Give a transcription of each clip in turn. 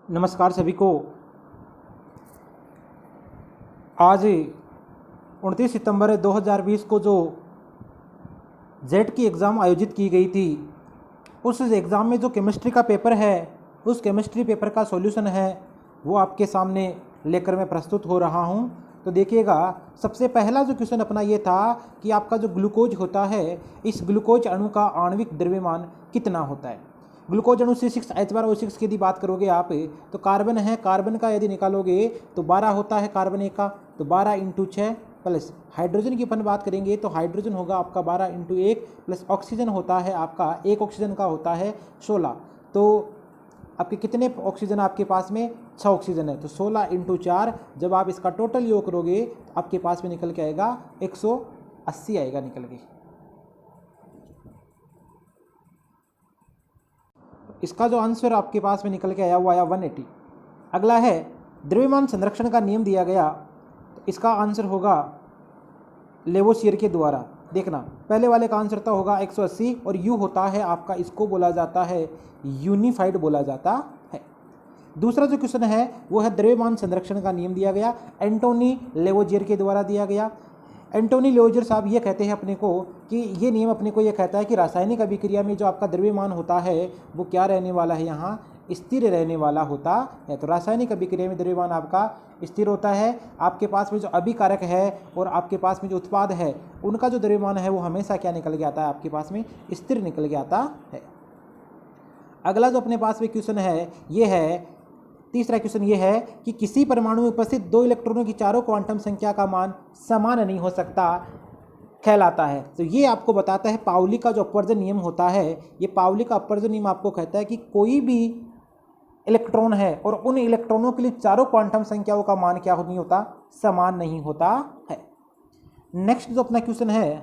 नमस्कार सभी को। आज 29 सितंबर 2020 को जो जेट की एग्ज़ाम आयोजित की गई थी, उस एग्ज़ाम में जो केमिस्ट्री का पेपर है, उस केमिस्ट्री पेपर का सॉल्यूशन है वो आपके सामने लेकर मैं प्रस्तुत हो रहा हूं। तो देखिएगा, सबसे पहला जो क्वेश्चन अपना ये था कि आपका जो ग्लूकोज होता है, इस ग्लूकोज अणु का आणविक द्रव्यमान कितना होता है। ग्लूकोज अणु C6H12O6 की यदि बात करोगे आप, तो कार्बन है, कार्बन का यदि निकालोगे तो 12 होता है कार्बन एक का, तो 12 इंटू 6 प्लस हाइड्रोजन की अपन बात करेंगे तो हाइड्रोजन होगा आपका 12 इंटू 1 प्लस ऑक्सीजन होता है आपका, एक ऑक्सीजन का होता है 16। तो आपके कितने ऑक्सीजन आपके पास में? 6 ऑक्सीजन है, तो 16 इंटू 4 जब आप इसका टोटल योग करोगे तो आपके पास में निकल के आएगा 180 आएगा निकल के। इसका जो आंसर आपके पास में निकल के आया वो आया 180। अगला है द्रव्यमान संरक्षण का नियम दिया गया, तो इसका आंसर होगा लेवोसियर के द्वारा। देखना, पहले वाले का आंसर तो होगा 180 और यू होता है आपका, इसको बोला जाता है यूनिफाइड बोला जाता है। दूसरा जो क्वेश्चन है वो है द्रव्यमान संरक्षण का नियम दिया गया, एंटोनी लेवोजियर के द्वारा दिया गया। एंटोनी लेवोजियर साहब ये कहते हैं अपने को कि ये नियम अपने को ये कहता है कि रासायनिक अभिक्रिया में जो आपका द्रव्यमान होता है वो क्या रहने वाला है, यहाँ स्थिर रहने वाला होता है। तो रासायनिक अभिक्रिया में द्रव्यमान आपका स्थिर होता है। आपके पास में जो अभिकारक है और आपके पास में जो उत्पाद है उनका जो द्रव्यमान है वो हमेशा क्या निकल के आता है, आपके पास में स्थिर निकल के आता है। अगला जो अपने पास में क्वेश्चन है ये है, तीसरा क्वेश्चन ये है कि किसी परमाणु में उपस्थित 2 इलेक्ट्रॉनों की चारों क्वांटम संख्या का मान समान नहीं हो सकता कहलाता है। तो ये आपको बताता है पाउली का जो अपवर्जन नियम होता है, ये पाउली का अपवर्जन नियम आपको कहता है कि कोई भी इलेक्ट्रॉन है और उन इलेक्ट्रॉनों के लिए चारों क्वांटम संख्याओं का मान क्या नहीं होता, समान नहीं होता है। नेक्स्ट जो अपना क्वेश्चन है,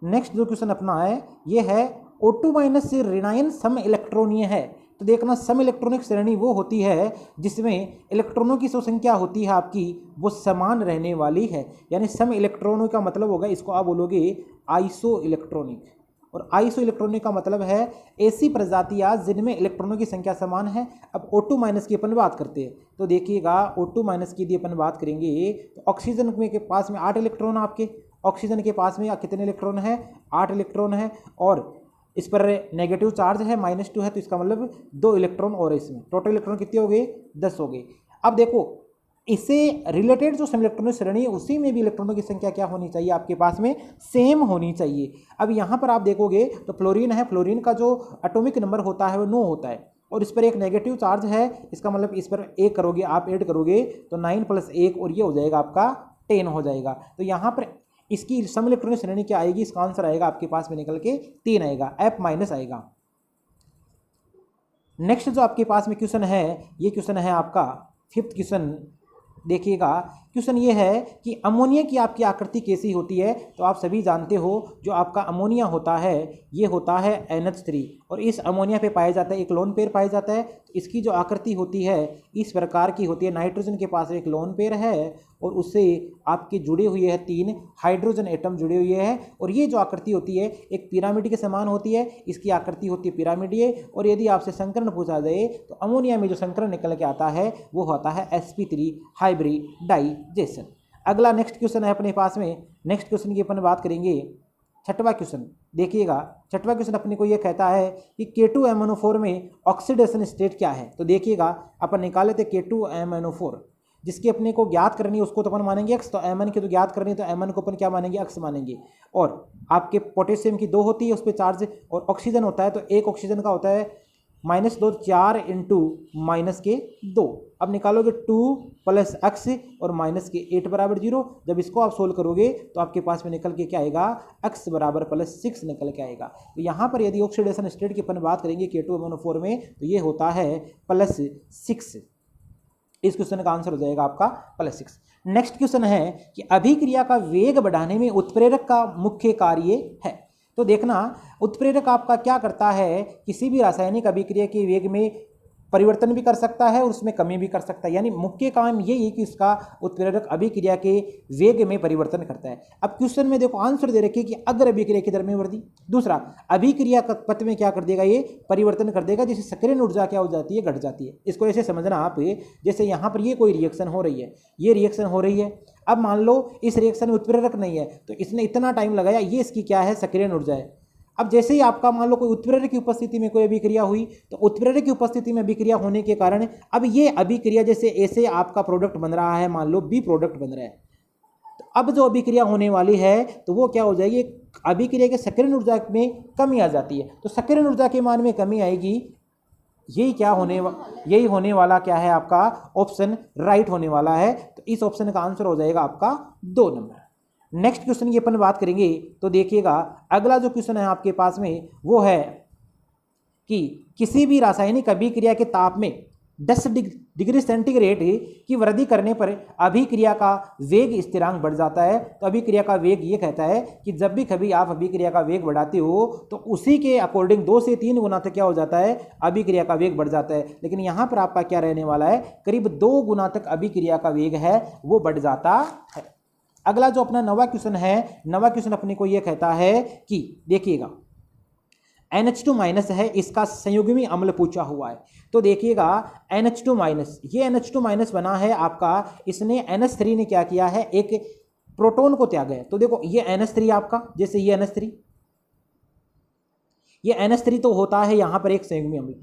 नेक्स्ट जो क्वेश्चन अपना है ये है O2 माइनस से ऋणायन सम इलेक्ट्रॉनीय है। तो देखना, सम इलेक्ट्रॉनिक श्रेणी वो होती है जिसमें इलेक्ट्रॉनों की जो संख्या होती है आपकी वो समान रहने वाली है। यानी सम इलेक्ट्रॉनों का मतलब होगा, इसको आप बोलोगे आइसो इलेक्ट्रॉनिक, और आइसो इलेक्ट्रॉनिक का मतलब है ऐसी प्रजातियां जिनमें इलेक्ट्रॉनों की संख्या समान है। अब O2 माइनस की अपन बात करते हैं, तो देखिएगा O2 माइनस की यदि अपन बात करेंगे तो ऑक्सीजन के पास में 8 इलेक्ट्रॉन, आपके ऑक्सीजन के पास में कितने इलेक्ट्रॉन है? 8 इलेक्ट्रॉन है, और इस पर नेगेटिव चार्ज है -2 है, तो इसका मतलब 2 इलेक्ट्रॉन और इसमें टोटल इलेक्ट्रॉन कितने हो गए? 10 हो गए। अब देखो, इससे रिलेटेड जो सम इलेक्ट्रॉनिक श्रेणी है उसी में भी इलेक्ट्रॉनों की संख्या क्या होनी चाहिए, आपके पास में सेम होनी चाहिए। अब यहाँ पर आप देखोगे तो फ्लोरीन है, फ्लोरीन का जो एटॉमिक नंबर होता है वो 9 होता है, और इस पर एक नेगेटिव चार्ज है, इसका मतलब इस पर 1 करोगे आप, ऐड करोगे तो 9 + 1 और ये हो जाएगा आपका 10 हो जाएगा। तो यहाँ पर इसकी सम इलेक्ट्रॉनिक श्रेणी क्या आएगी? इसका आंसर आएगा आपके पास में निकल के 3 आएगा, F- आएगा। नेक्स्ट जो आपके पास में क्वेश्चन है, ये क्वेश्चन है आपका 5th क्वेश्चन। देखिएगा, क्वेश्चन ये है कि अमोनिया की आपकी आकृति कैसी होती है। तो आप सभी जानते हो जो आपका अमोनिया होता है ये होता है NH3, और इस अमोनिया पे पाया जाता है एक लोन पेयर पाया जाता है। तो इसकी जो आकृति होती है इस प्रकार की होती है, नाइट्रोजन के पास एक लोन पेयर है और उससे आपके जुड़े हुए हैं 3 हाइड्रोजन एटम जुड़े हुए हैं, और ये जो आकृति होती है एक पिरामिड के समान होती है, इसकी आकृति होती है पिरामिडीय। और यदि आपसे संकरण पूछा जाए तो अमोनिया में जो संकरण निकल के आता है वो होता है sp3 हाइब्रिडाइजेशन। अगला नेक्स्ट क्वेश्चन है अपने पास में, नेक्स्ट क्वेश्चन की अपन बात करेंगे 6वां क्वेश्चन। देखिएगा, 6वां क्वेश्चन अपने को ये कहता है कि K2MnO4 में ऑक्सीडेशन स्टेट क्या है। तो देखिएगा, अपन निकाले थे K2MnO4, जिसकी अपने को ज्ञात करनी है उसको तो अपन मानेंगे x, तो Mn की तो ज्ञात करनी है तो Mn को अपन क्या मानेंगे? x मानेंगे। और आपके पोटेशियम की 2 होती है उस पर चार्ज, और ऑक्सीजन होता है तो एक ऑक्सीजन का होता है -2, 4 इंटू -2। अब निकालोगे 2 + x और -8 = 0। जब इसको आप सोल्व करोगे तो आपके पास में निकल के क्या आएगा? x = +6 निकल के आएगा। तो यहाँ पर यदि ऑक्सीडेशन स्टेट की अपन बात करेंगे K2MnO4 में तो ये होता है +6। इस क्वेश्चन का आंसर हो जाएगा आपका +6। नेक्स्ट क्वेश्चन है कि अभिक्रिया का वेग बढ़ाने में उत्प्रेरक का मुख्य कार्य है। तो देखना, उत्प्रेरक आपका क्या करता है? किसी भी रासायनिक अभिक्रिया के वेग में परिवर्तन भी कर सकता है और उसमें कमी भी कर सकता है। यानी मुख्य काम यही है कि उसका उत्प्रेरक अभिक्रिया के वेग में परिवर्तन करता है। अब क्वेश्चन में देखो आंसर दे रखिए कि अगर अभिक्रिया की दर में वृद्धि। दूसरा, अभिक्रिया का पथ में क्या कर देगा, ये परिवर्तन कर देगा, जैसे सक्रियण ऊर्जा क्या हो जाती है, घट जाती है। इसको ऐसे समझना आप, जैसे यहाँ पर ये कोई रिएक्शन हो रही है, ये रिएक्शन हो रही है। अब मान लो इस रिएक्शन में उत्प्रेरक नहीं है तो इसने इतना टाइम लगाया, ये इसकी क्या है, सक्रियण ऊर्जा है। अब जैसे ही आपका मान लो कोई उत्प्रेरक की उपस्थिति में कोई अभिक्रिया हुई, तो उत्प्रेरक की उपस्थिति में अभिक्रिया होने के कारण अब ये अभिक्रिया, जैसे ऐसे आपका प्रोडक्ट बन रहा है, मान लो बी प्रोडक्ट बन रहा है, तो अब जो अभिक्रिया होने वाली है तो वो क्या हो जाएगी, अभिक्रिया के सक्रियण ऊर्जा में कमी आ जाती है। तो सक्रियण ऊर्जा के मान में कमी आएगी, यही होने वाला क्या है आपका ऑप्शन राइट होने वाला है। तो इस ऑप्शन का आंसर हो जाएगा आपका 2 नंबर। नेक्स्ट क्वेश्चन की अपन बात करेंगे तो देखिएगा, अगला जो क्वेश्चन है आपके पास में वो है कि किसी भी रासायनिक अभिक्रिया के ताप में 10 डिग्री सेंटीग्रेड की वृद्धि करने पर अभिक्रिया का वेग स्थिरांक बढ़ जाता है। तो अभिक्रिया का वेग ये कहता है कि जब भी कभी आप अभिक्रिया का वेग बढ़ाते हो तो उसी के अकॉर्डिंग 2 से 3 गुना तक क्या हो जाता है, अभिक्रिया का वेग बढ़ जाता है। लेकिन यहाँ पर आपका क्या रहने वाला है, करीब 2 गुना तक अभिक्रिया का वेग है वो बढ़ जाता है। अगला जो अपना नवा क्वेश्चन है, नवा क्वेश्चन अपने को यह कहता है कि देखिएगा NH2 माइनस है, इसका संयुग्मी अम्ल पूछा हुआ है। तो देखिएगा NH2 माइनस, ये NH2 माइनस बना है आपका, इसने NH3 ने क्या किया है, एक प्रोटॉन को त्यागा है। तो देखो ये NH3 आपका, जैसे ये NH3, ये NH3 तो होता है यहाँ पर एक संयुग्मी अम्ल,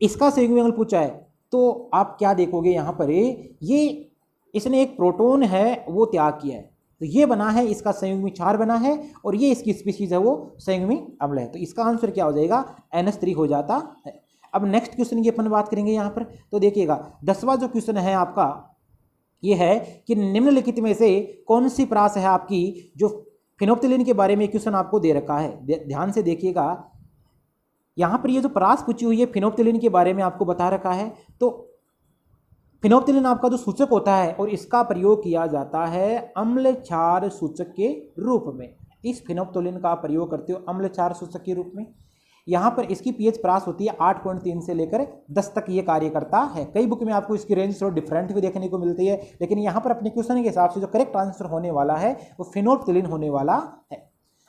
इसका संयुग्मी अम्ल पूछा है। तो आप क्या देखोगे यहाँ पर, ये इसने एक प्रोटॉन है वो त्याग किया है, तो ये बना है, इसका संयुग्मी क्षार बना है और ये इसकी स्पीशीज है वो संयुग्मी अम्ल है। तो इसका आंसर क्या हो जाएगा, NH3 हो जाता है। अब नेक्स्ट क्वेश्चन की अपन बात करेंगे यहाँ पर। तो देखिएगा 10वां जो क्वेश्चन है आपका ये है कि निम्नलिखित में से कौन सी प्रास है आपकी, जो फिनोप्थिलीन के बारे में क्वेश्चन आपको दे रखा है। ध्यान से देखिएगा, यहाँ पर ये जो प्रास पूछी हुई है फिनोप्थिलीन के बारे में आपको बता रखा है। तो फिनोप्थिलीन आपका जो सूचक होता है और इसका प्रयोग किया जाता है अम्ल क्षार सूचक के रूप में। इस फिनोप्थिलीन का प्रयोग करते हो अम्ल क्षार सूचक के रूप में। यहाँ पर इसकी पीएच प्रास होती है 8.3 से लेकर 10 तक ये कार्य करता है। कई बुक में आपको इसकी रेंज थोड़ा डिफरेंट भी देखने को मिलती है, लेकिन यहाँ पर अपने क्वेश्चन के हिसाब से जो करेक्ट आंसर होने वाला है वो फिनोप्थिलीन होने वाला है।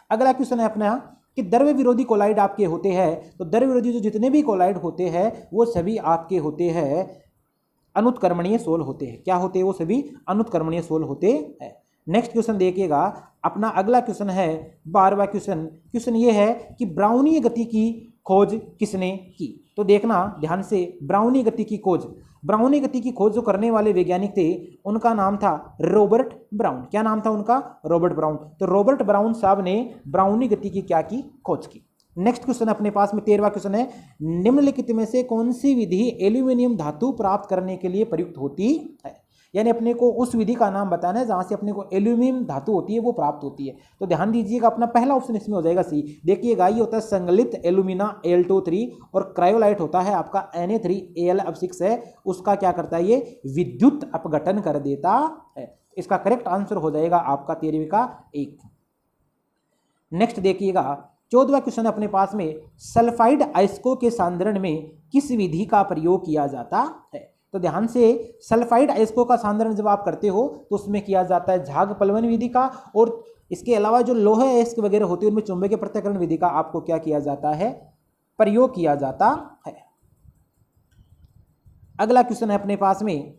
अगला क्वेश्चन है अपना कि द्रव्य विरोधी कोलाइड आपके होते हैं। तो द्रव्य विरोधी जो जितने भी कोलाइड होते हैं वो सभी आपके होते हैं अनुत्क्रमणीय सोल होते हैं। क्या होते हैं, वो सभी अनुत्क्रमणीय सोल होते हैं। नेक्स्ट क्वेश्चन देखिएगा, अपना अगला क्वेश्चन है 12वां क्वेश्चन। क्वेश्चन ये है कि ब्राउनीय गति की खोज किसने की। तो देखना ध्यान से, ब्राउनीय गति की खोज, ब्राउनीय गति की खोज जो करने वाले वैज्ञानिक थे उनका नाम था रॉबर्ट ब्राउन। क्या नाम था उनका, रॉबर्ट ब्राउन। तो रॉबर्ट ब्राउन साहब ने ब्राउनीय गति की क्या की, खोज की। नेक्स्ट क्वेश्चन अपने पास में 13वां क्वेश्चन है, निम्नलिखित में से कौन सी विधि एल्यूमिनियम धातु प्राप्त करने के लिए प्रयुक्त होती है। यानी अपने को उस विधि का नाम बताना है जहां से अपने को एल्यूमिनियम धातु होती है वो प्राप्त होती है। तो ध्यान दीजिएगा, अपना पहला ऑप्शन इसमें हो जाएगा सी। देखिएगा ये होता है संगलित एल्यूमिना Al2-3 और क्रायोलाइट होता है आपका Na3Al6 है, उसका क्या करता है, ये विद्युत अपघटन कर देता है। इसका करेक्ट आंसर हो जाएगा आपका 13वीं का 1। नेक्स्ट देखिएगा 14वां क्वेश्चन अपने पास में, सल्फाइड अयस्कों के सांद्रण में किस विधि का प्रयोग किया जाता है। तो ध्यान से, सल्फाइड अयस्कों का सांद्रण जब आप करते हो तो उसमें किया जाता है झाग पलवन विधि का, और इसके अलावा जो लोहे अयस्क वगैरह होते हैं उनमें चुंबकीय पृथक्करण विधि का आपको क्या किया जाता है, प्रयोग किया जाता है। अगला क्वेश्चन है अपने पास में,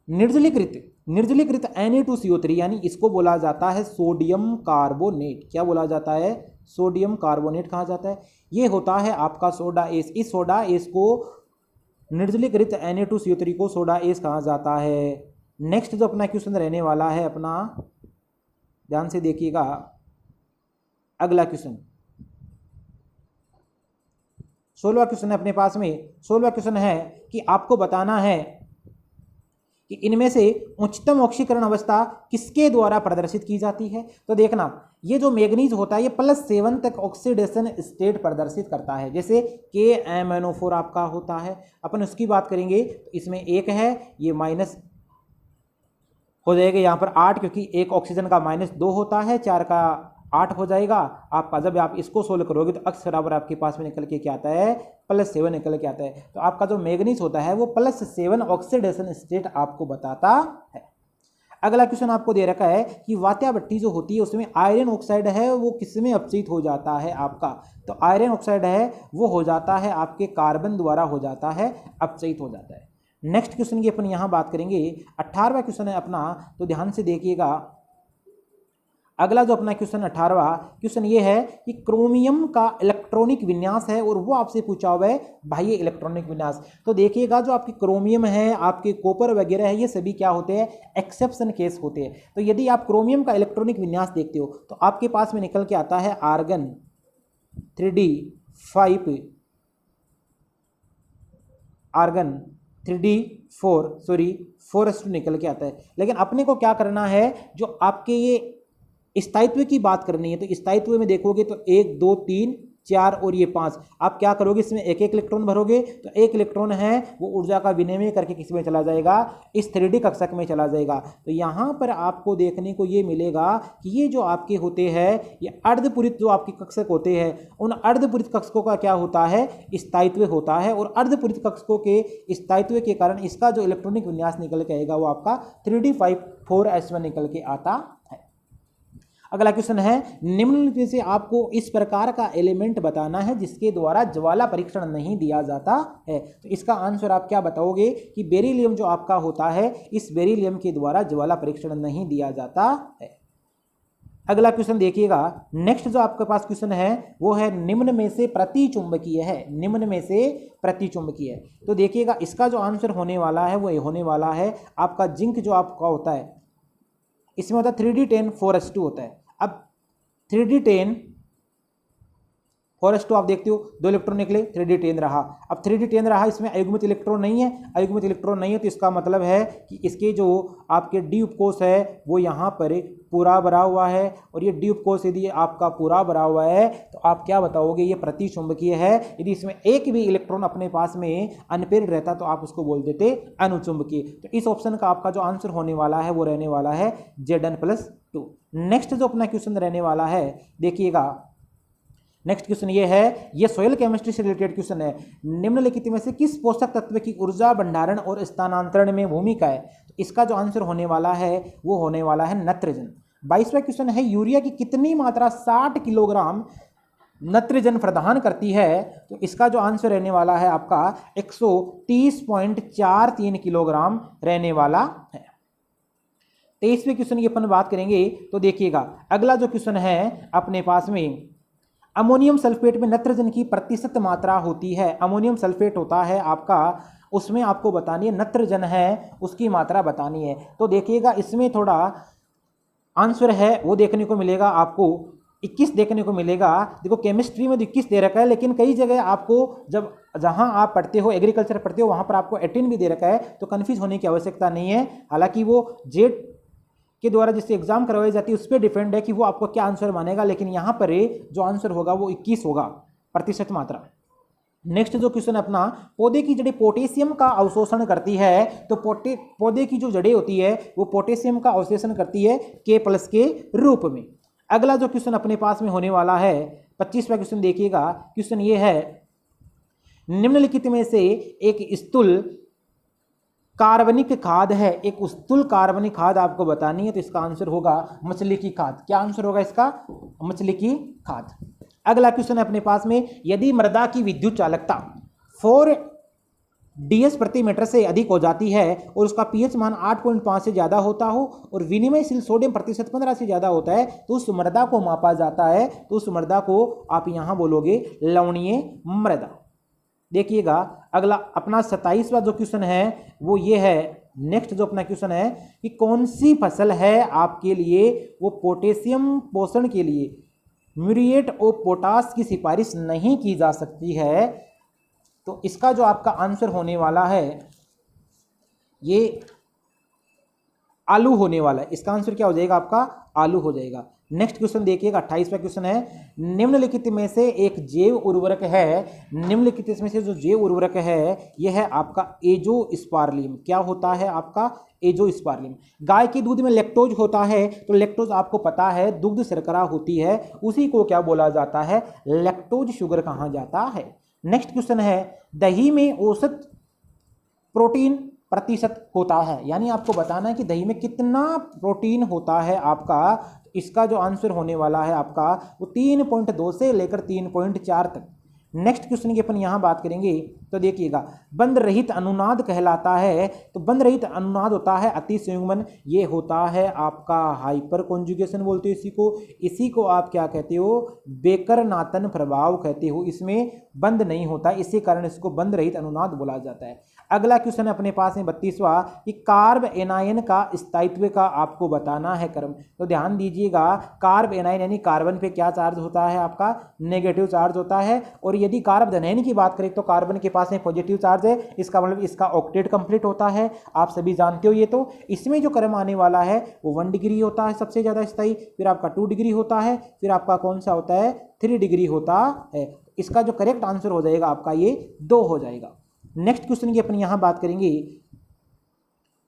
निर्जलीकृत Na2CO3 यानी इसको बोला जाता है सोडियम कार्बोनेट। क्या बोला जाता है, सोडियम कार्बोनेट कहा जाता है। ये होता है आपका सोडा एस। इस सोडा एस को, निर्जलीकृत Na2CO3 को सोडा एस कहा जाता है। नेक्स्ट जो अपना क्वेश्चन रहने वाला है अपना, ध्यान से देखिएगा, अगला क्वेश्चन 16वां क्वेश्चन है अपने पास में। 16वां क्वेश्चन है कि आपको बताना है कि इनमें से उच्चतम ऑक्सीकरण अवस्था किसके द्वारा प्रदर्शित की जाती है। तो देखना, ये जो मैग्नीज होता है ये +7 तक ऑक्सीडेशन स्टेट प्रदर्शित करता है। जैसे KMnO4 आपका होता है, अपन उसकी बात करेंगे तो इसमें 1 है, ये माइनस हो जाएगा यहाँ पर 8, क्योंकि एक ऑक्सीजन का -2 होता है, 4 का 8 हो जाएगा आपका। जब आप इसको सोल्व करोगे तो x बराबर आपके पास में निकल के क्या आता है, +7 निकल के आता है। तो आपका जो मैंगनीज होता है वो +7 ऑक्सीडेशन स्टेट आपको बताता है। अगला क्वेश्चन आपको दे रखा है कि वात्या भट्टी जो होती है उसमें आयरन ऑक्साइड है वो किसमें अपचयित हो जाता है आपका। तो आयरन ऑक्साइड है वो हो जाता है आपके कार्बन द्वारा हो जाता है, अपचयित हो जाता है। नेक्स्ट क्वेश्चन की अपन यहाँ बात करेंगे, 18वां क्वेश्चन है अपना, तो ध्यान से देखिएगा। अगला जो अपना क्वेश्चन 18वां क्वेश्चन ये है कि क्रोमियम का इलेक्ट्रॉनिक विन्यास है और वो आपसे पूछा हुआ है बाह्य इलेक्ट्रॉनिक विन्यास। तो देखिएगा जो आपकी क्रोमियम है, आपके कॉपर वगैरह है, ये सभी क्या होते हैं, एक्सेप्शन केस होते हैं। तो यदि आप क्रोमियम का इलेक्ट्रॉनिक विन्यास देखते हो तो आपके पास में निकल के आता है argon 3d5 argon 3d4 4s2 निकल के आता है। लेकिन अपने को क्या करना है, जो आपके ये स्थायित्व की बात करनी है, तो स्थायित्व में देखोगे तो 1 2 3 4 और ये 5, आप क्या करोगे, इसमें एक एक इलेक्ट्रॉन भरोगे तो एक इलेक्ट्रॉन है वो ऊर्जा का विनिमय करके किस में चला जाएगा, इस 3D कक्षक में चला जाएगा। तो यहाँ पर आपको देखने को ये मिलेगा कि ये जो आपके होते हैं ये अर्धपूरित जो आपके कक्षक होते हैं, उन अर्धपूरित कक्षकों का क्या होता है, स्थायित्व होता है। और अर्धपूरित कक्षकों के स्थायित्व के कारण इसका जो इलेक्ट्रॉनिक विन्यास निकल के आएगा वो आपका 3d5 4s1 निकल के आता है। अगला क्वेश्चन है, निम्नलिखित में से आपको इस प्रकार का एलिमेंट बताना है जिसके द्वारा ज्वाला परीक्षण नहीं दिया जाता है। तो इसका आंसर आप क्या बताओगे कि बेरिलियम जो आपका होता है, इस बेरिलियम के द्वारा ज्वाला परीक्षण नहीं दिया जाता है। अगला क्वेश्चन देखिएगा, नेक्स्ट जो आपके पास क्वेश्चन है वो है निम्न में से प्रतिचुंबकीय है, निम्न में से प्रतिचुंबकीय है। तो देखिएगा इसका जो आंसर होने वाला है वो होने वाला है आपका जिंक जो आपका होता है, इसमें होता है 3d10 4s2 होता है। अब 3d10 4s2 आप देखते हो 2 इलेक्ट्रॉन निकले, 3d10 रहा। अब 3d10 रहा, इसमें अयुग्मित इलेक्ट्रॉन नहीं है, अयुग्मित इलेक्ट्रॉन नहीं है, तो इसका मतलब है कि इसके जो आपके डी उपकोष है वो यहाँ पर पूरा भरा हुआ है। और ये डी उपकोष यदि आपका पूरा भरा हुआ है तो आप क्या बताओगे, ये प्रतिचुंबकीय है। यदि इसमें एक भी इलेक्ट्रॉन अपने पास में अनपेयर्ड रहता तो आप उसको बोल देते अनुचुंबकीय। तो इस ऑप्शन का आपका जो आंसर होने वाला है वो रहने वाला है Zn+2। नेक्स्ट जो अपना क्वेश्चन रहने वाला है देखिएगा, नेक्स्ट क्वेश्चन ये है, ये सॉइल केमिस्ट्री से रिलेटेड क्वेश्चन है। निम्नलिखित में से किस पोषक तत्व की ऊर्जा भंडारण और स्थानांतरण में भूमिका है। तो इसका जो आंसर होने वाला है वो होने वाला है नत्रजन। 22वां क्वेश्चन है, यूरिया की कितनी मात्रा 60 किलोग्राम नत्रजन प्रदान करती है। तो इसका जो आंसर रहने वाला है आपका 130.43 किलोग्राम रहने वाला है। 23वें क्वेश्चन की अपन बात करेंगे तो देखिएगा, अगला जो क्वेश्चन है अपने पास में, अमोनियम सल्फेट में नत्रजन की प्रतिशत मात्रा होती है। अमोनियम सल्फेट होता है आपका, उसमें आपको बतानी है नत्रजन है उसकी मात्रा बतानी है। तो देखिएगा इसमें थोड़ा आंसर है वो देखने को मिलेगा आपको 21 देखने को मिलेगा। देखो केमिस्ट्री में 21 दे रखा है, लेकिन कई जगह आपको जब जहां आप पढ़ते हो एग्रीकल्चर पढ़ते हो वहां पर आपको 18 भी दे रखा है, तो कन्फ्यूज होने की आवश्यकता नहीं है। हालांकि वो जेड के द्वारा जिससे एग्जाम करवाई जाती है उस पर डिपेंड है कि वो आपको क्या आंसर मानेगा, लेकिन यहाँ पर जो आंसर होगा वो 21 होगा प्रतिशत मात्रा। नेक्स्ट जो क्वेश्चन है अपना, पौधे की जड़ें पोटेशियम का अवशोषण करती है। तो पौधे की जो जड़ें होती है वो पोटेशियम का अवशोषण करती है K+ के रूप में। अगला जो क्वेश्चन अपने पास में होने वाला है 25वां क्वेश्चन देखिएगा, क्वेश्चन ये है, निम्नलिखित में से एक स्थूल कार्बनिक खाद है, एक स्थूल कार्बनिक खाद आपको बतानी है। तो इसका आंसर होगा मछली की खाद। क्या आंसर होगा इसका, मछली की खाद। अगला क्वेश्चन है अपने पास में, यदि मृदा की विद्युत चालकता 4 ds प्रति मीटर से अधिक हो जाती है और उसका pH मान 8.5 से ज़्यादा होता हो और विनिमयशील सोडियम प्रतिशत 15 से ज़्यादा होता है, तो उस मृदा को मापा जाता है। तो उस मृदा को आप यहाँ बोलोगे लवणीय मृदा। देखिएगा अगला अपना 27वां जो क्वेश्चन है वो ये है, नेक्स्ट जो अपना क्वेश्चन है कि कौन सी फसल है आपके लिए वो पोटेशियम पोषण के लिए म्यूरिएट ऑफ पोटाश की सिफारिश नहीं की जा सकती है। तो इसका जो आपका आंसर होने वाला है ये आलू होने वाला है। इसका आंसर क्या हो जाएगा आपका, आलू हो जाएगा। नेक्स्ट क्वेश्चन देखिएगा, 28वां क्वेश्चन है, निम्नलिखित में से एक जैव उर्वरक है, निम्नलिखित इसमें से जो जैव उर्वरक है यह है आपका एजोस्पर्मिलम। क्या होता है आपका एजोस्पर्मिलम। गाय के दूध में लैक्टोज होता है, तो लैक्टोज आपको पता है दुग्ध शर्करा होती है, उसी को क्या बोला जाता है, लैक्टोज शुगर कहा जाता है। नेक्स्ट क्वेश्चन है, दही में औसत प्रोटीन प्रतिशत होता है, यानी आपको बताना है कि दही में कितना प्रोटीन होता है आपका। इसका जो आंसर होने वाला है आपका वो 3.2 से लेकर 3.4 तक। नेक्स्ट क्वेश्चन की अपन यहाँ बात करेंगे तो देखिएगा, बंध रहित अनुनाद कहलाता है, तो बंध रहित अनुनाद होता है अतिसंयुग्मन, ये होता है आपका हाइपर कॉन्जुगेशन बोलते हो इसी को आप क्या कहते हो, बेकर नातन प्रभाव कहते हो। इसमें बंध नहीं होता, इसी कारण इसको बंध रहित अनुनाद बोला जाता है। अगला क्वेश्चन अपने पास है 32वां, कि कार्ब एनायन का स्थायित्व का आपको बताना है क्रम। तो ध्यान दीजिएगा, कार्ब एनायन यानी कार्बन पे क्या चार्ज होता है आपका, नेगेटिव चार्ज होता है, और यदि कार्ब धनयन की बात करें तो कार्बन के पास में पॉजिटिव चार्ज है, इसका मतलब इसका ऑक्टेट कंप्लीट होता है, आप सभी जानते हो ये। तो इसमें जो क्रम आने वाला है वो 1 डिग्री होता है सबसे ज्यादा स्थायी, फिर आपका 2 डिग्री होता है, फिर आपका कौन सा होता है, 3 डिग्री होता है। इसका जो करेक्ट आंसर हो जाएगा आपका ये 2 हो जाएगा। नेक्स्ट क्वेश्चन की अपन यहां बात करेंगे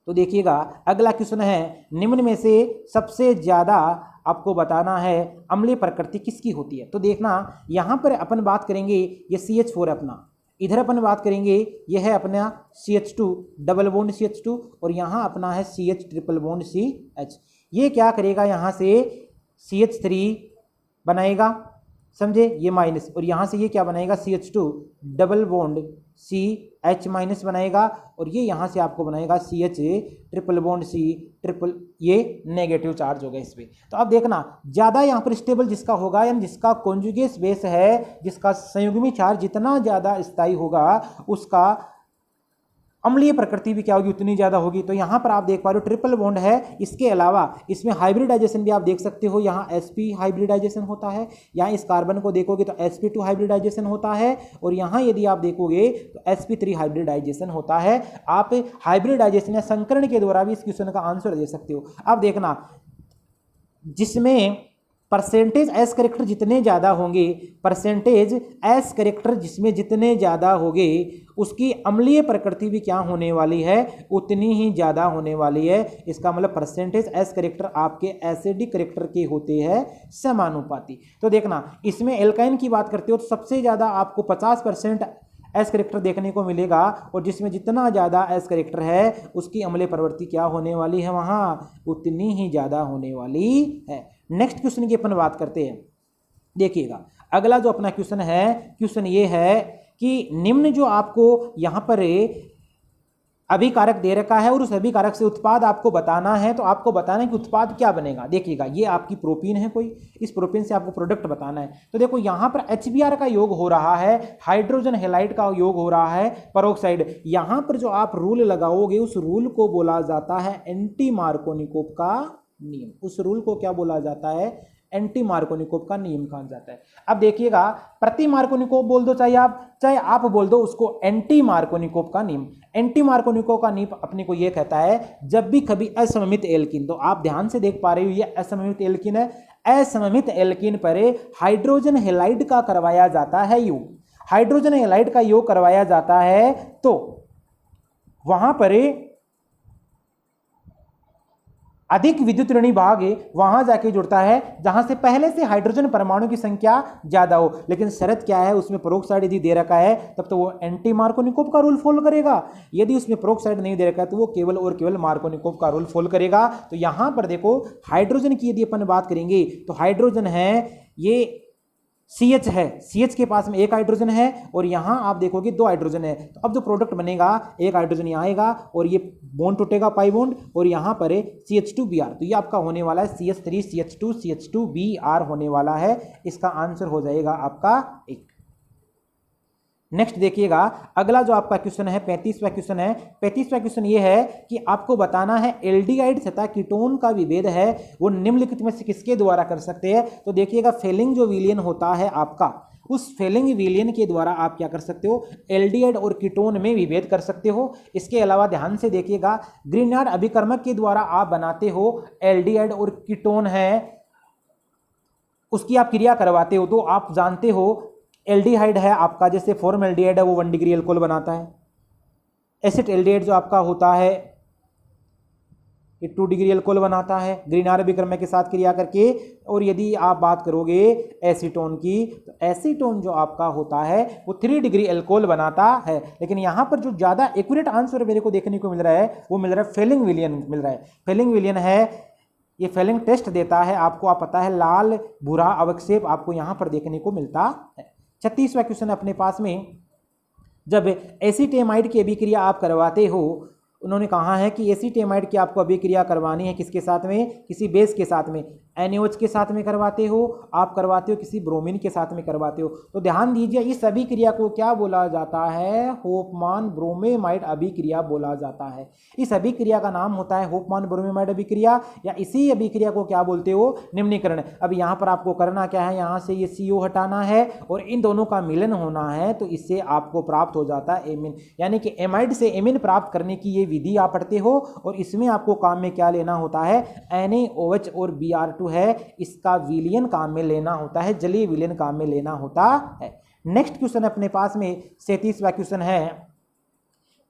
तो देखिएगा, अगला क्वेश्चन है, निम्न में से सबसे ज्यादा आपको बताना है अम्लीय प्रकृति किसकी होती है। तो देखना यहां पर अपन बात करेंगे ये CH4 अपना, इधर अपन बात करेंगे ये है अपना CH2 डबल बॉन्ड CH2, और यहां अपना है CH ट्रिपल बॉन्ड CH। ये क्या करेगा, यहां से CH3 बनाएगा, समझे, ये माइनस, और यहां से ये क्या बनाएगा, CH2 double bond CH minus बनाएगा, और ये यहां से आपको बनाएगा CH triple bond C triple, ये नेगेटिव चार्ज होगा इस पे। तो अब देखना ज्यादा यहाँ पर स्टेबल जिसका होगा, यानी जिसका कॉन्जुगेट बेस है, जिसका संयुग्मी चार्ज जितना ज्यादा स्थायी होगा उसका अम्लीय प्रकृति भी क्या होगी, उतनी ज्यादा होगी। तो यहां पर आप देख पा रहे हो ट्रिपल बॉन्ड है, इसके अलावा इसमें हाइब्रिडाइजेशन भी आप देख सकते हो, यहाँ sp हाइब्रिडाइजेशन होता है, यहाँ इस कार्बन को देखोगे तो sp2 हाइब्रिडाइजेशन होता है, और यहाँ यदि आप देखोगे तो sp3 हाइब्रिडाइजेशन होता है। आप हाइब्रिडाइजेशन या संकरण के द्वारा भी इस क्वेश्चन का आंसर दे सकते हो। अब देखना, जिसमें परसेंटेज एस करेक्टर जितने ज़्यादा होंगे, परसेंटेज एस करेक्टर जिसमें जितने ज़्यादा होंगे उसकी अम्लीय प्रकृति भी क्या होने वाली है, उतनी ही ज़्यादा होने वाली है। इसका मतलब परसेंटेज एस करेक्टर आपके एसिडिक करेक्टर के होते हैं समानुपाती। तो देखना इसमें एल्काइन की बात करते हो तो सबसे ज़्यादा आपको 50% एस करेक्टर देखने को मिलेगा, और जिसमें जितना ज़्यादा एस करेक्टर है उसकी अम्लीय प्रवृत्ति क्या होने वाली है, वहाँ उतनी ही ज़्यादा होने वाली है। नेक्स्ट क्वेश्चन की अपन बात करते हैं, देखिएगा अगला जो अपना क्वेश्चन है, क्वेश्चन ये है कि निम्न जो आपको यहाँ पर अभिकारक दे रखा है और उस अभिकारक से उत्पाद आपको बताना है, तो आपको बताना है कि उत्पाद क्या बनेगा। देखिएगा ये आपकी प्रोपीन है कोई, इस प्रोपीन से आपको प्रोडक्ट बताना है। तो देखो यहाँ पर HBr का योग हो रहा है, हाइड्रोजन हेलाइड का योग हो रहा है, पेरोक्साइड। यहाँ पर जो आप रूल लगाओगे उस रूल को बोला जाता है एंटी मार्कोनिकोव का नियम। उस रूल को क्या बोला जाता है, एंटी मार्कोनिकोव का नियम कहा जाता है। अब देखिएगा प्रति मार्कोनिकोव बोल दो चाहे आप बोल दो उसको एंटी मार्कोनिकोव का नियम। एंटी मार्कोनिकोव का नियम अपने को यह कहता है जब भी कभी असममित एल्कीन, तो आप ध्यान से देख पा रहे हो ये असममित एल्कीन है, असममित एल्कीन पर हाइड्रोजन हेलाइड का करवाया जाता है योग, हाइड्रोजन हेलाइड का योग करवाया जाता है, तो वहां पर अधिक विद्युत ऋणी भाग वहां जाके जुड़ता है जहां से पहले से हाइड्रोजन परमाणु की संख्या ज्यादा हो। लेकिन शर्त क्या है, उसमें पेरोक्साइड यदि दे रखा है तब तो वो एंटी मार्कोनिकोव का रूल फॉलो करेगा, यदि उसमें पेरोक्साइड नहीं दे रखा है तो वो केवल और केवल मार्कोनिकोव का रूल फॉलो करेगा। तो यहां पर देखो हाइड्रोजन की यदि अपन बात करेंगे तो हाइड्रोजन है ये CH है, CH के पास में एक हाइड्रोजन है और यहां आप देखोगे 2 हाइड्रोजन है। तो अब जो प्रोडक्ट बनेगा, एक हाइड्रोजन यहां आएगा और ये बॉन्ड टूटेगा पाई बॉन्ड, और यहां पर CH2Br, तो ये आपका होने वाला है CH3 CH2 CH2Br होने वाला है। इसका आंसर हो जाएगा आपका 1। नेक्स्ट देखिएगा अगला जो आपका क्वेश्चन है 35वां क्वेश्चन है। 35वां क्वेश्चन ये है कि आपको बताना है एल्डिहाइड तथा कीटोन का विभेद है वो निम्नलिखित में से किसके द्वारा कर सकते हैं। तो देखिएगा फेलिंग जो विलियन होता है आपका, उस फेलिंग विलियन के द्वारा आप क्या कर सकते हो, एल्डिहाइड और कीटोन में विभेद कर सकते हो। इसके अलावा ध्यान से देखिएगा ग्रीनयार्ड अभिकर्मक के द्वारा आप बनाते हो एल्डिहाइड और कीटोन है उसकी आप क्रिया करवाते हो तो आप जानते हो एल्डिहाइड है आपका, जैसे फॉर्मल्डिहाइड है वो 1 डिग्री अल्कोहल बनाता है। एसिड एल्डिहाइड जो आपका होता है ये 2 डिग्री अल्कोहल बनाता है ग्रीनार विक्रम के साथ क्रिया करके। और यदि आप बात करोगे एसीटोन की, तो एसीटोन जो आपका होता है वो 3 डिग्री अल्कोहल बनाता है। लेकिन यहाँ पर जो ज़्यादा एक्यूरेट आंसर मेरे को देखने को मिल रहा है वो मिल रहा है फेलिंग विलियन मिल रहा है। फेलिंग विलियन है, ये फेलिंग टेस्ट देता है आपको, आप पता है लाल भूरा अवक्षेप आपको यहाँ पर देखने को मिलता है। 36वां क्वेश्चन अपने पास में, जब एसीटेमाइड की अभिक्रिया आप करवाते हो, उन्होंने कहा है कि एसीटेमाइड की आपको अभिक्रिया करवानी है किसके साथ में, किसी बेस के साथ में, NaOH के साथ में करवाते हो, आप करवाते हो किसी ब्रोमीन के साथ में करवाते हो। तो ध्यान दीजिए इस अभिक्रिया को क्या बोला जाता है, होफमान ब्रोमेमाइड अभिक्रिया बोला जाता है। इस अभिक्रिया का नाम होता है होफमान ब्रोमेमाइड अभिक्रिया, या इसी अभिक्रिया को क्या बोलते हो, निम्नीकरण। अब यहाँ पर आपको करना क्या है, यहाँ से ये CO हटाना है और इन दोनों का मिलन होना है, तो इससे आपको प्राप्त हो जाता है एमिन। यानी कि एमाइड से एमिन प्राप्त करने की ये विधि आप पढ़ते हो, और इसमें आपको काम में क्या लेना होता है, NaOH और Br2 है, इसका विलियन काम में लेना होता है, जलीय विलियन काम में लेना होता है। नेक्स्ट क्वेश्चन अपने पास में 37वां क्वेश्चन है,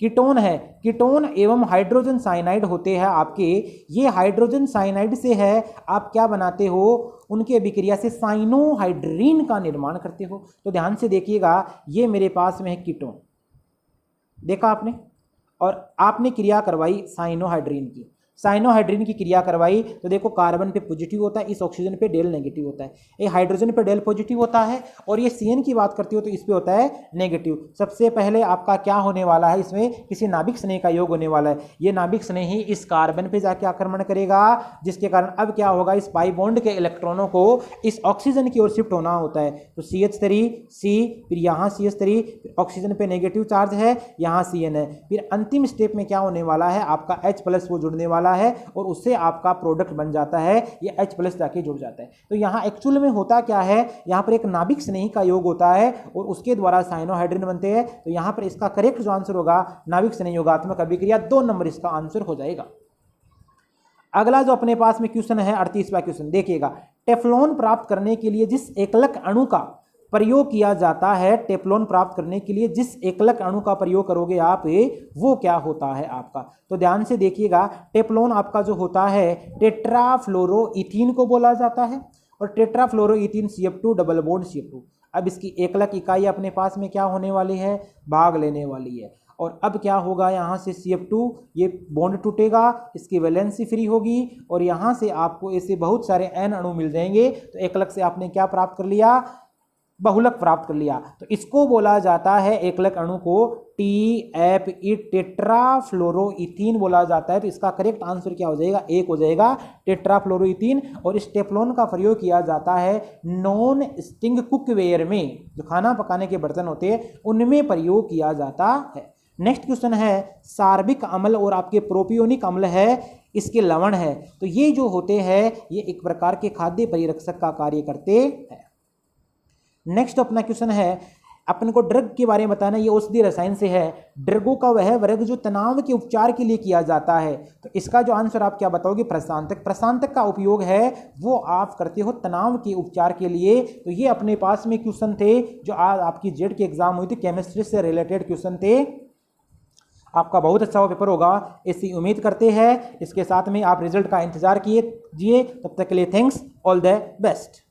कीटोन है, कीटोन एवं हाइड्रोजन साइनाइड होते हैं आपके, ये हाइड्रोजन साइनाइड से है आप क्या बनाते हो, उनके अभिक्रिया से साइनोहाइड्रीन का निर्माण करते हो। तो ध्यान से देखिएगा, ये मेरे पास में है कीटोन, देखा आपने, और आपने क्रिया करवाई साइनोहाइड्रीन की, साइनोहाइड्रीन की क्रिया करवाई तो देखो कार्बन पे पॉजिटिव होता है, इस ऑक्सीजन पे डेल नेगेटिव होता है, ये हाइड्रोजन पे डेल पॉजिटिव होता है, और ये CN की बात करती हो तो इस पे होता है नेगेटिव। सबसे पहले आपका क्या होने वाला है, इसमें किसी नाभिक स्नेह का योग होने वाला है, ये नाभिक स्नेह ही इस कार्बन पे जाके आक्रमण करेगा, जिसके कारण अब क्या होगा, इस पाई बॉन्ड के इलेक्ट्रॉनों को इस ऑक्सीजन की ओर शिफ्ट होना होता है। तो CH3C, फिर यहाँ CH3, ऑक्सीजन पे नेगेटिव चार्ज है, यहाँ CN है, फिर अंतिम स्टेप में क्या होने वाला है, आपका H+ वो जुड़ने वाला है और उससे आपका प्रोडक्ट बन जाता है, ये H+ जाके जुड़ जाता है। तो यहाँ एक्चुअल में होता क्या है, यहाँ पर एक नाभिक स्नेही का योग होता है और उसके द्वारा साइनोहाइड्रीन बनते हैं। तो यहाँ पर इसका करेक्ट जो आंसर होगा नाभिक स्नेह योगात्मक अभिक्रिया, 2 नंबर इसका आंसर हो जाएगा। अगला जो अपने पास में क्वेश्चन है 38वां क्वेश्चन, देखिएगा, टेफ्लॉन प्राप्त करने के लिए जिस एकलक अणु का प्रयोग किया जाता है, टेफ्लॉन प्राप्त करने के लिए जिस एकलक अणु का प्रयोग करोगे आप, वो क्या होता है आपका। तो ध्यान से देखिएगा, टेफ्लॉन आपका जो होता है टेट्राफ्लोरोइथीन को बोला जाता है, और tetrafluoroethene CF2 double bond CF2। अब इसकी एकलक इकाई अपने पास में क्या होने वाली है, भाग लेने वाली है। और अब क्या होगा, यहाँ से CF2 ये बॉन्ड टूटेगा, इसकी वैलेंसी फ्री होगी, और यहाँ से आपको ऐसे बहुत सारे N अणु मिल जाएंगे। तो एकलक से आपने क्या प्राप्त कर लिया, बहुलक प्राप्त कर लिया। तो इसको बोला जाता है, एकलक अणु को TFE टेट्राफ्लोरोइथीन बोला जाता है। तो इसका करेक्ट आंसर क्या हो जाएगा, 1 हो जाएगा, टेट्राफ्लोरोइथीन। और इस टेफ्लॉन का प्रयोग किया जाता है नॉन स्टिंग कुकवेयर में, जो खाना पकाने के बर्तन होते हैं उनमें प्रयोग किया जाता है। नेक्स्ट क्वेश्चन है, सार्बिक अम्ल और आपके प्रोपियोनिक अम्ल है, इसके लवण है। तो ये जो होते हैं ये एक प्रकार के खाद्य परिरक्षक का कार्य करते हैं। नेक्स्ट अपना क्वेश्चन है, अपन को ड्रग के बारे में बताना, ये औषधि रसायन से है। ड्रगों का वह वर्ग जो तनाव के उपचार के लिए किया जाता है। तो इसका जो आंसर आप क्या बताओगे, प्रशांतक। प्रशांतक का उपयोग है वो आप करते हो तनाव के उपचार के लिए। तो ये अपने पास में क्वेश्चन थे जो आज आपकी जेड की एग्जाम हुई थी, केमिस्ट्री से रिलेटेड क्वेश्चन थे। आपका बहुत अच्छा वो पेपर होगा, ऐसी उम्मीद करते हैं। इसके साथ में आप रिजल्ट का इंतजार कीजिए। तब तक के लिए थैंक्स, ऑल द बेस्ट।